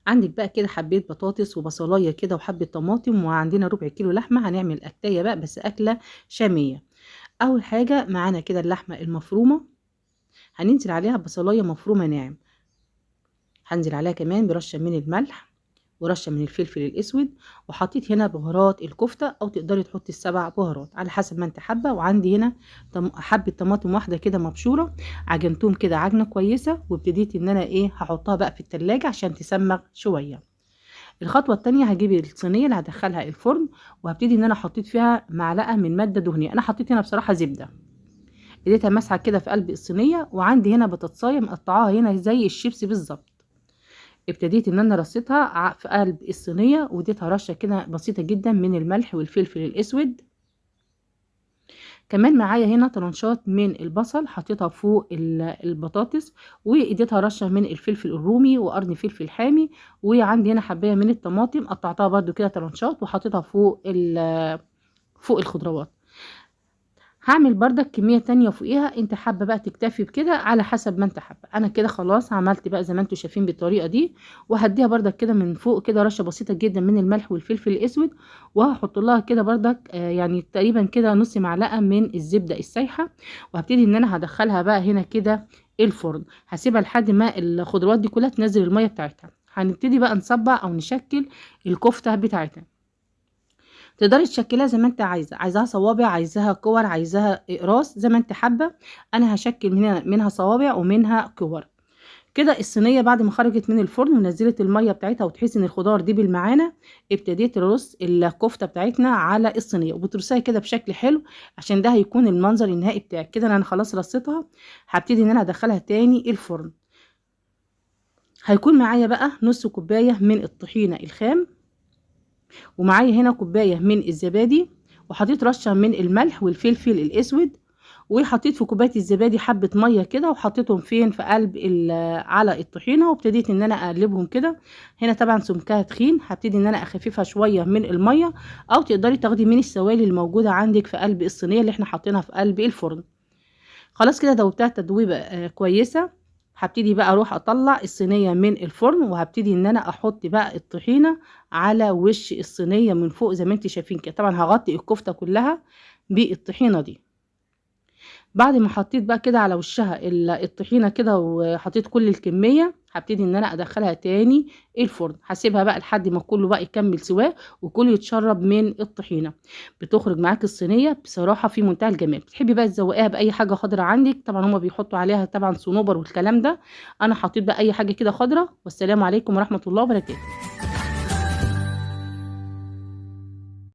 عندك بقى كده حبيت بطاطس وبصلايه كده وحبه طماطم، وعندنا ربع كيلو لحمه. هنعمل اكلايه بقى بس اكله شاميه. اول حاجه معانا كده اللحمه المفرومه، هننزل عليها بصلايه مفرومه ناعم. هنزل عليها كمان برشه من الملح ورشه من الفلفل الاسود. وحطيت هنا بهارات الكفته، او تقدري تحطي السبع بهارات على حسب ما انت حابه. وعندي هنا حبه طماطم واحده كده مبشوره، عجنتهم كده عجنه كويسه، وابتديت ان انا هحطها بقى في التلاجة عشان تسمغ شويه. الخطوه التانية هجيب الصينيه اللي هدخلها الفرن، وهبتدي ان انا حطيت فيها معلقه من ماده دهنيه. انا حطيت هنا بصراحه زبده، اديتها مسحه كده في قلب الصينيه. وعندي هنا بطاطسايه مقطعاها هنا زي الشيبسي بالظبط. ابتديت ان انا رصيتها في قلب الصينيه، واديتها رشه كده بسيطه جدا من الملح والفلفل الاسود. كمان معايا هنا طرنشات من البصل حطيتها فوق البطاطس، واديتها رشه من الفلفل الرومي وقرن فلفل حامي. وعندي هنا حبايه من الطماطم قطعتها برده كده طرنشات وحطيتها فوق الخضروات. هعمل بردك كمية تانية فوقيها، انت حابة بقى تكتفي بكده على حسب ما انت حابة. انا كده خلاص عملت بقى زي ما انتوا شايفين بالطريقة دي. وهديها بردك كده من فوق كده رشة بسيطة جدا من الملح والفلفل الاسود. وهحط لها كده بردك يعني تقريبا كده نص معلقة من الزبدة السايحة. وهبتدي ان انا هدخلها بقى هنا كده الفرن. هسيبها لحد ما الخضروات دي كلها تنزل المية بتاعتها. هنبتدي بقى نصبع او نشكل الكفتة بتاعتها. تقدري تشكليها زي ما انت عايزاها صوابع، عايزاها كور، عايزاها اقراص، زي ما انت حابه. انا هشكل منها صوابع ومنها كور. كده الصينيه بعد ما خرجت من الفرن ونزلت الميه بتاعتها، وتحسي ان الخضار دي بالمعانه، ابتديت ارص الكفته بتاعتنا على الصينيه، وبترصيها كده بشكل حلو عشان ده هيكون المنظر النهائي بتاعك. كده انا خلاص رصيتها. هبتدي ان انا ادخلها تاني الفرن. هيكون معايا بقى نص كوبايه من الطحينه الخام، ومعايا هنا كوبايه من الزبادي، وحطيت رشه من الملح والفلفل الاسود. وحطيت في كوبايه الزبادي حبه ميه كده، وحطيتهم فين في قلب على الطحينه. وابتديت ان انا اقلبهم كده. هنا طبعا سمكها تخين، هبتدي ان انا اخففها شويه من الميه، او تقدري تاخدي من السوائل الموجوده عندك في قلب الصينيه اللي احنا حاطينها في قلب الفرن. خلاص كده دوبتها تدويبه كويسه. هبتدي بقى اروح اطلع الصينيه من الفرن، وهبتدي ان انا احط بقى الطحينه على وش الصينيه من فوق زي ما انت شايفين كده. طبعا هغطي الكفته كلها بالطحينه دي. بعد ما حطيت بقى كده على وشها الطحينه كده، وحطيت كل الكميه، هبتدي ان انا ادخلها تاني الفرن. هسيبها بقى لحد ما كله بقى يكمل سواه وكله يتشرب من الطحينه. بتخرج معاك الصينيه بصراحه في منتهى الجمال. بتحبي بقى تزوقيها باي حاجه خضراء عندك، طبعا هما بيحطوا عليها طبعا صنوبر والكلام ده. انا حطيت بقى اي حاجه كده خضراء. والسلام عليكم ورحمه الله وبركاته.